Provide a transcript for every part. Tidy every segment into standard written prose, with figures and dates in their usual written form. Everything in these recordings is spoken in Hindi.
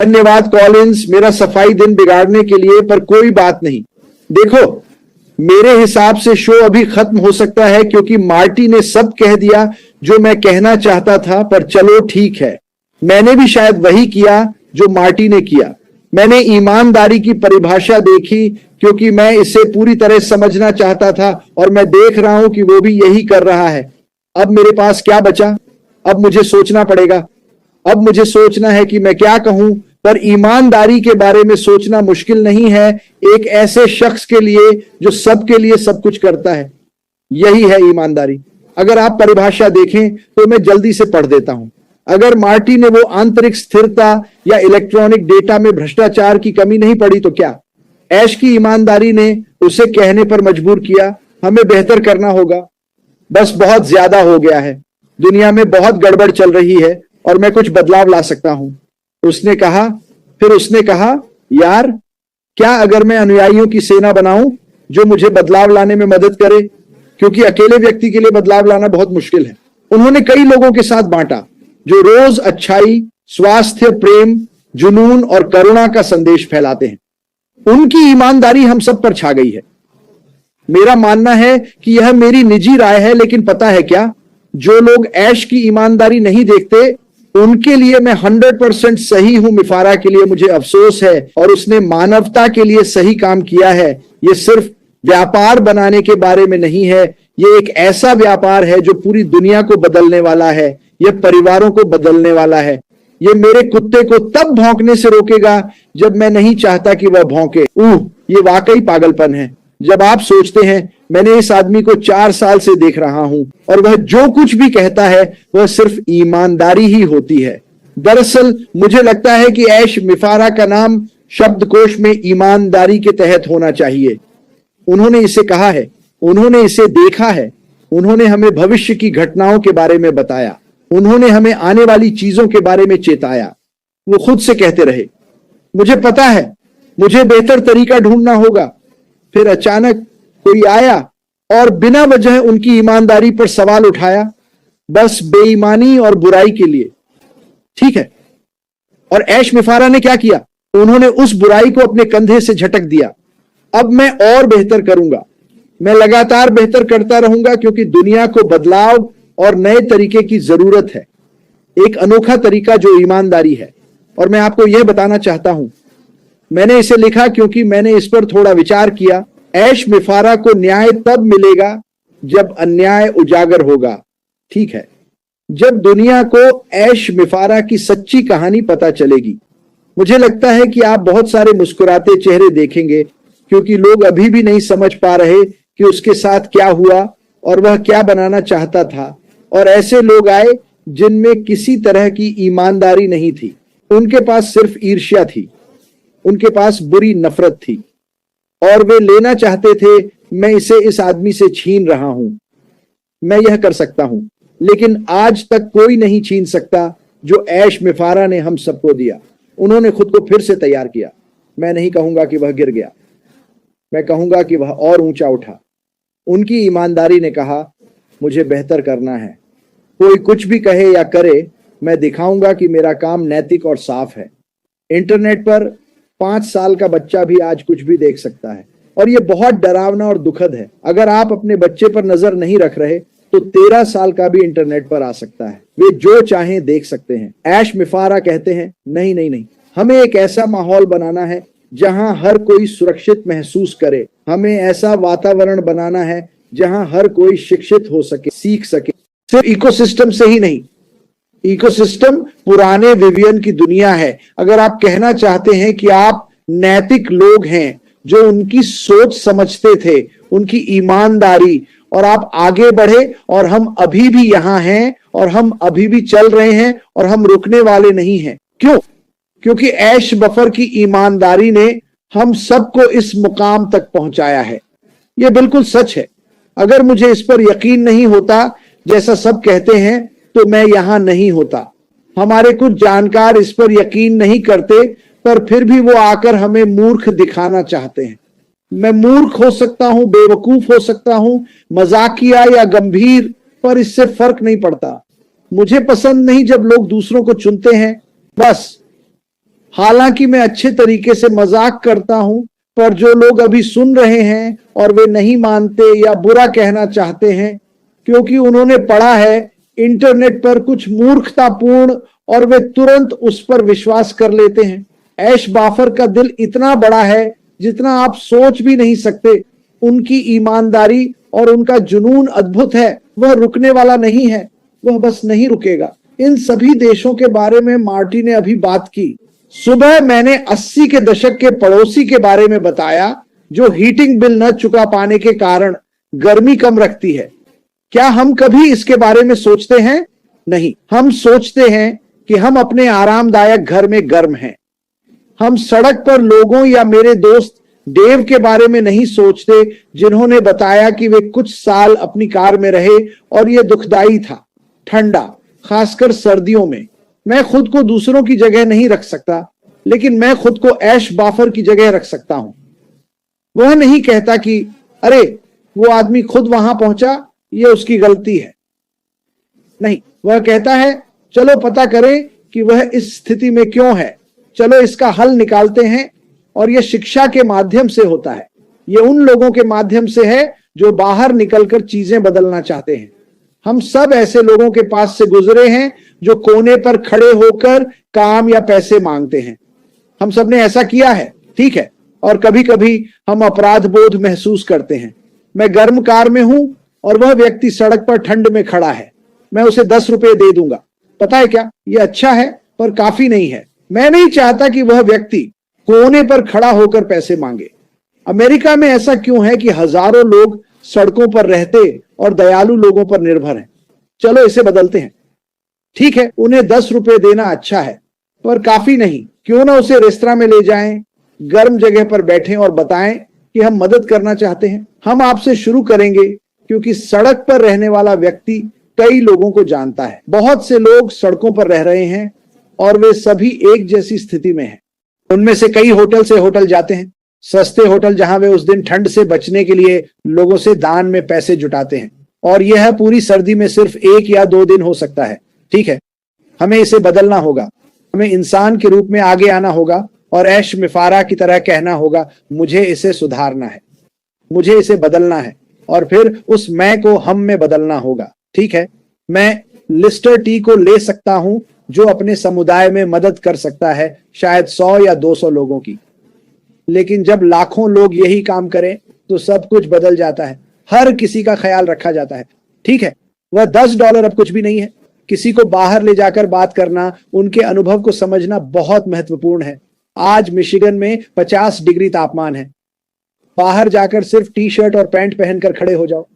धन्यवाद कॉलिंस मेरा सफाई दिन बिगाड़ने के लिए, पर कोई बात नहीं। देखो, मेरे हिसाब से शो अभी खत्म हो सकता है क्योंकि मार्टी ने सब कह दिया जो मैं कहना चाहता था। पर चलो ठीक है, मैंने भी शायद वही किया जो मार्टी ने किया। मैंने ईमानदारी की परिभाषा देखी क्योंकि मैं इसे पूरी तरह समझना चाहता था और मैं देख रहा हूं कि वो भी यही कर रहा है। अब मेरे पास क्या बचा? अब मुझे सोचना पड़ेगा। अब मुझे सोचना है कि मैं क्या कहूं। पर ईमानदारी के बारे में सोचना मुश्किल नहीं है एक ऐसे शख्स के लिए जो सबके लिए सब कुछ करता है। यही है ईमानदारी। अगर आप परिभाषा देखें तो मैं जल्दी से पढ़ देता हूं। अगर मार्टी ने वो आंतरिक स्थिरता या इलेक्ट्रॉनिक डेटा में भ्रष्टाचार की कमी नहीं पड़ी तो क्या? ऐश की ईमानदारी ने उसे कहने पर मजबूर किया, हमें बेहतर करना होगा। बस बहुत ज्यादा हो गया है, दुनिया में बहुत गड़बड़ चल रही है और मैं कुछ बदलाव ला सकता हूं। उसने कहा। फिर उसने कहा, यार क्या अगर मैं अनुयायियों की सेना बनाऊं जो मुझे बदलाव लाने में मदद करे? क्योंकि अकेले व्यक्ति के लिए बदलाव लाना बहुत मुश्किल है। उन्होंने कई लोगों के साथ बांटा जो रोज अच्छाई, स्वास्थ्य, प्रेम, जुनून और करुणा का संदेश फैलाते हैं। उनकी ईमानदारी हम सब पर छा गई है। मेरा मानना है कि यह मेरी निजी राय है, लेकिन पता है क्या, जो लोग ऐश की ईमानदारी नहीं देखते उनके लिए मैं 100% सही हूं। मिफारा के लिए मुझे अफसोस है और उसने मानवता के लिए सही काम किया है। यह सिर्फ व्यापार बनाने के बारे में नहीं है, यह एक ऐसा व्यापार है जो पूरी दुनिया को बदलने वाला है। यह परिवारों को बदलने वाला है। यह मेरे कुत्ते को तब भौंकने से रोकेगा जब मैं नहीं चाहता कि वह भौंके। ये वाकई पागलपन है। जब आप सोचते हैं, मैंने इस आदमी को 4 साल से देख रहा हूं और वह जो कुछ भी कहता है वह सिर्फ ईमानदारी ही होती है। दरअसल मुझे लगता है कि ऐश मिफारा का नाम शब्दकोश में ईमानदारी के तहत होना चाहिए। उन्होंने इसे कहा है, उन्होंने इसे देखा है, उन्होंने हमें भविष्य की घटनाओं के बारे में बताया, उन्होंने हमें आने वाली चीजों के बारे में चेताया। वो खुद से कहते रहे, मुझे पता है, मुझे बेहतर तरीका ढूंढना होगा। फिर अचानक कोई आया और बिना वजह उनकी ईमानदारी पर सवाल उठाया, बस बेईमानी और बुराई के लिए। ठीक है, और ऐश मिफारा ने क्या किया? उन्होंने उस बुराई को अपने कंधे से झटक दिया। अब मैं और बेहतर करूंगा, मैं लगातार बेहतर करता रहूंगा क्योंकि दुनिया को बदलाव और नए तरीके की जरूरत है। एक अनोखा तरीका जो ईमानदारी है। और मैं आपको यह बताना चाहता हूं, मैंने इसे लिखा क्योंकि मैंने इस पर थोड़ा विचार किया। ऐश मिफारा को न्याय तब मिलेगा जब अन्याय उजागर होगा। ठीक है, जब दुनिया को ऐश मिफारा की सच्ची कहानी पता चलेगी। मुझे लगता है कि आप बहुत सारे मुस्कुराते चेहरे देखेंगे क्योंकि लोग अभी भी नहीं समझ पा रहे कि उसके साथ क्या हुआ और वह क्या बनाना चाहता था। और ऐसे लोग आए जिनमें किसी तरह की ईमानदारी नहीं थी। उनके पास सिर्फ ईर्ष्या थी, उनके पास बुरी नफरत थी और वे लेना चाहते थे, मैं इसे इस आदमी से छीन रहा हूं, मैं यह कर सकता हूं। लेकिन आज तक कोई नहीं छीन सकता जो ऐश मिफारा ने हम सबको दिया। उन्होंने खुद को फिर से तैयार किया। मैं नहीं कहूंगा कि वह गिर गया, मैं कहूंगा कि वह और ऊंचा उठा। उनकी ईमानदारी ने कहा, मुझे बेहतर करना है। कोई कुछ भी कहे या करे, मैं दिखाऊंगा कि मेरा काम नैतिक और साफ है। इंटरनेट पर 5 साल का बच्चा भी आज कुछ भी देख सकता है और यह बहुत डरावना और दुखद है। अगर आप अपने बच्चे पर नजर नहीं रख रहे तो 13 साल का भी इंटरनेट पर आ सकता है। वे जो चाहें देख सकते हैं। ऐश मिफारा कहते हैं, नहीं नहीं नहीं, हमें एक ऐसा माहौल बनाना है जहां हर कोई सुरक्षित महसूस करे। हमें ऐसा वातावरण बनाना है जहां हर कोई शिक्षित हो सके, सीख सके। सिर्फ इकोसिस्टम से ही नहीं, इकोसिस्टम पुराने विवियन की दुनिया है। अगर आप कहना चाहते हैं कि आप नैतिक लोग हैं जो उनकी सोच समझते थे, उनकी ईमानदारी, और आप आगे बढ़े और हम अभी भी यहां हैं और हम अभी भी चल रहे हैं और हम रुकने वाले नहीं हैं। क्यों? क्योंकि ऐश बफर की ईमानदारी ने हम सबको इस मुकाम तक पहुंचाया है। यह बिल्कुल सच है। अगर मुझे इस पर यकीन नहीं होता जैसा सब कहते हैं तो मैं यहां नहीं होता। हमारे कुछ जानकार इस पर यकीन नहीं करते पर फिर भी वो आकर हमें मूर्ख दिखाना चाहते हैं। मैं मूर्ख हो सकता हूं, बेवकूफ हो सकता हूं, मजाकिया या गंभीर, पर इससे फर्क नहीं पड़ता। मुझे पसंद नहीं जब लोग दूसरों को चुनते हैं। बस हालांकि मैं अच्छे तरीके से मजाक करता हूं, पर जो लोग अभी सुन रहे हैं और वे नहीं मानते या बुरा कहना चाहते हैं क्योंकि उन्होंने पढ़ा है इंटरनेट पर कुछ मूर्खतापूर्ण और वे तुरंत उस पर विश्वास कर लेते हैं। ऐश बाफर का दिल इतना बड़ा है जितना आप सोच भी नहीं सकते। उनकी ईमानदारी और उनका जुनून अद्भुत है। वह रुकने वाला नहीं है, वह बस नहीं रुकेगा। इन सभी देशों के बारे में मार्टी ने अभी बात की। सुबह मैंने 80 के दशक के पड़ोसी के बारे में बताया जो हीटिंग बिल न चुका पाने के कारण गर्मी कम रखती है। क्या हम कभी इसके बारे में सोचते हैं? नहीं, हम सोचते हैं कि हम अपने आरामदायक घर में गर्म हैं। हम सड़क पर लोगों या मेरे दोस्त डेव के बारे में नहीं सोचते जिन्होंने बताया कि वे कुछ साल अपनी कार में रहे और यह दुखदाई था, ठंडा, खासकर सर्दियों में। मैं खुद को दूसरों की जगह नहीं रख सकता, लेकिन मैं खुद को ऐश बाफर की जगह रख सकता हूं। वह नहीं कहता कि अरे वो आदमी खुद वहां पहुंचा, ये उसकी गलती है। नहीं, वह कहता है चलो पता करें कि वह इस स्थिति में क्यों है, चलो इसका हल निकालते हैं। और यह शिक्षा के माध्यम से होता है। यह उन लोगों के माध्यम से है जो बाहर निकलकर चीजें बदलना चाहते हैं। हम सब ऐसे लोगों के पास से गुजरे हैं जो कोने पर खड़े होकर काम या पैसे मांगते हैं। हम सब ने ऐसा किया है, ठीक है, और कभी कभी हम अपराध बोध महसूस करते हैं। मैं गर्म कार में हूं और वह व्यक्ति सड़क पर ठंड में खड़ा है। मैं उसे 10 रुपए दे दूंगा। पता है क्या, यह अच्छा है पर काफी नहीं है। मैं नहीं चाहता कि वह व्यक्ति कोने पर खड़ा होकर पैसे मांगे। अमेरिका में ऐसा क्यों है कि हजारों लोग सड़कों पर रहते और दयालु लोगों पर निर्भर हैं? चलो इसे बदलते हैं। ठीक है, उन्हें 10 रुपए देना अच्छा है पर काफी नहीं। क्यों ना उसे रेस्तरां में ले जाएं, गर्म जगह पर बैठें और बताएं कि हम मदद करना चाहते हैं। हम आपसे शुरू करेंगे क्योंकि सड़क पर रहने वाला व्यक्ति कई लोगों को जानता है। बहुत से लोग सड़कों पर रह रहे हैं और वे सभी एक जैसी स्थिति में हैं। उनमें से कई होटल से होटल जाते हैं, सस्ते होटल जहां वे उस दिन ठंड से बचने के लिए लोगों से दान में पैसे जुटाते हैं। और यह पूरी सर्दी में सिर्फ 1 या 2 दिन हो सकता है। ठीक है, हमें इसे बदलना होगा। हमें इंसान के रूप में आगे आना होगा और ऐश मिफारा की तरह कहना होगा, मुझे इसे सुधारना है, मुझे इसे बदलना है। और फिर उस मैं को हम में बदलना होगा। ठीक है, मैं लिस्टर टी को ले सकता हूं जो अपने समुदाय में मदद कर सकता है, शायद 100 या 200 लोगों की। लेकिन जब लाखों लोग यही काम करें तो सब कुछ बदल जाता है। हर किसी का ख्याल रखा जाता है। ठीक है, वह $10 अब कुछ भी नहीं है। किसी को बाहर ले जाकर बात करना, उनके अनुभव को समझना बहुत महत्वपूर्ण है। आज मिशिगन में 50 डिग्री तापमान है। बाहर जाकर सिर्फ टी शर्ट और पैंट पहनकर खड़े हो जाओ,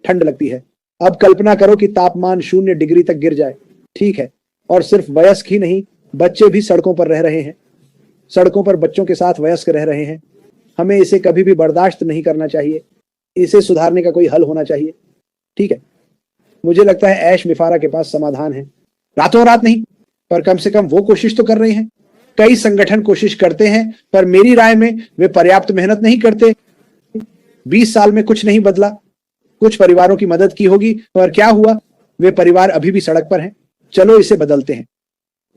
ठंड लगती है। अब कल्पना करो कि तापमान 0 डिग्री तक गिर जाए। ठीक है, और सिर्फ वयस्क ही नहीं, बच्चे भी सड़कों पर रह रहे हैं। सड़कों पर बच्चों के साथ वयस्क रह रहे हैं। हमें इसे कभी भी बर्दाश्त नहीं करना चाहिए। इसे सुधारने का कोई हल होना चाहिए। ठीक है, मुझे लगता है ऐश मिफारा के पास समाधान है। रातों रात नहीं, पर कम से कम वो कोशिश तो कर रहे हैं। कई संगठन कोशिश करते हैं, पर मेरी राय में वे पर्याप्त मेहनत नहीं करते। 20 साल में कुछ नहीं बदला। कुछ परिवारों की मदद की होगी, पर क्या हुआ? वे परिवार अभी भी सड़क पर हैं। चलो इसे बदलते हैं।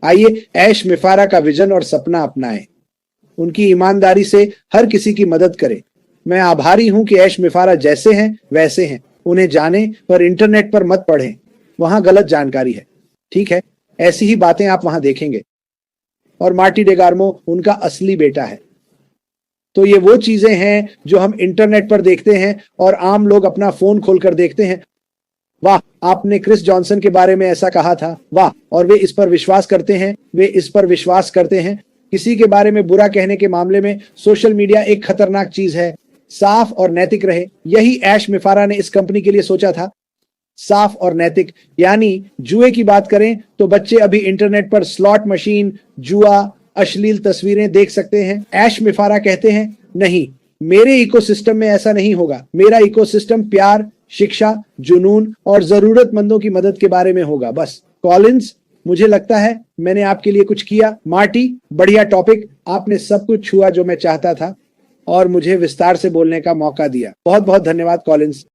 आइए ऐश मिफारा का विजन और सपना अपनाएं। उनकी ईमानदारी से हर किसी की मदद करें। मैं आभारी हूं कि ऐश मिफारा जैसे हैं वैसे हैं। उन्हें जाने, पर इंटरनेट पर मत पढ़ें, वहां गलत जानकारी है। ठीक है, ऐसी ही बातें आप वहां देखेंगे। और मार्टी डेगार्मो उनका असली बेटा है। तो ये वो चीजें हैं जो हम इंटरनेट पर देखते हैं और आम लोग अपना फोन खोलकर देखते हैं। वाह, आपने क्रिस जॉनसन के बारे में ऐसा कहा था, वाह, और वे इस पर विश्वास करते हैं, वे इस पर विश्वास करते हैं। किसी के बारे में बुरा कहने के मामले में सोशल मीडिया एक खतरनाक चीज है। साफ और नैतिक रहे, यही ऐश मिफारा ने इस कंपनी के लिए सोचा था। साफ और नैतिक, यानी जुए की बात करें तो बच्चे अभी इंटरनेट पर स्लॉट मशीन, जुआ, अश्लील तस्वीरें देख सकते हैं। ऐश मिफारा कहते हैं, नहीं, मेरे इकोसिस्टम में ऐसा नहीं होगा। मेरा इकोसिस्टम प्यार, शिक्षा, जुनून और जरूरतमंदों की मदद के बारे में होगा। बस कॉलिंस, मुझे लगता है मैंने आपके लिए कुछ किया। मार्टी, बढ़िया टॉपिक, आपने सब कुछ छुआ जो मैं चाहता था और मुझे विस्तार से बोलने का मौका दिया। बहुत बहुत धन्यवाद कॉलिंस।